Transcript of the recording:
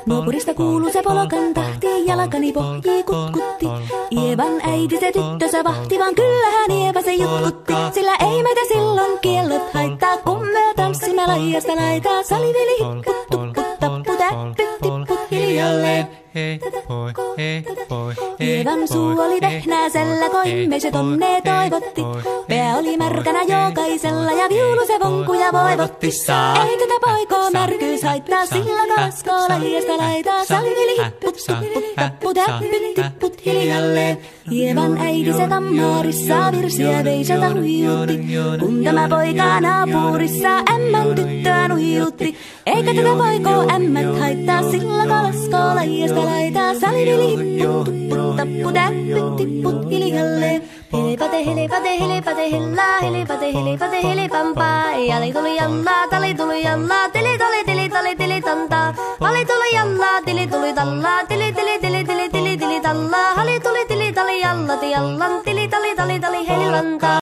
Nuopurista kuuluu se polokan tahti, jalkani pohjii kutkutti. Ievan äiti se tyttönsä vahti, vaan kyllähän Ieva se jutkutti. Sillä ei meitä silloin kiellot haittaa, kun me tanssimme laidasta laitaa. Salivili hipput, tupput, tappu, täppyt, tipput hiljalleen. Hei poi, Ievan suu oli vehnäisellä, koimme se tonne toivotti. Pää oli märkänä jokaisella ja viulu se vonkuja voivotti. Ei tätä poikoo märkyys haittaa, sillä kaskoo laidasta laitaa. Salivili hipput, tupput, tappu, täppyt, tipput hiljalleen. Ievan äiti se tammaarissa virsiä veisata huijutti. Kun tämä poika naapurissa ämmän tyttöä nuijutti. Eikä tätä poikoo ämmät haittaa, sillä kalaskoo laidasta laitaa. Salivili hipput, tupput, tappu, täppyt, tipput hiljalleen. Helipate, helipate, helipate, hellaa, helipate, helipate, helipampaa. Jali tuli jallaa, tali tuli jallaa, tili tuli, tili tuli, tili tantaa. Ali tuli jallaa, tili tuli tallaa, tili tili, tili tili, tili tili tallaa. Hali tuli, tili tali jallati jallan, tili tali, tali tali, helilantaa.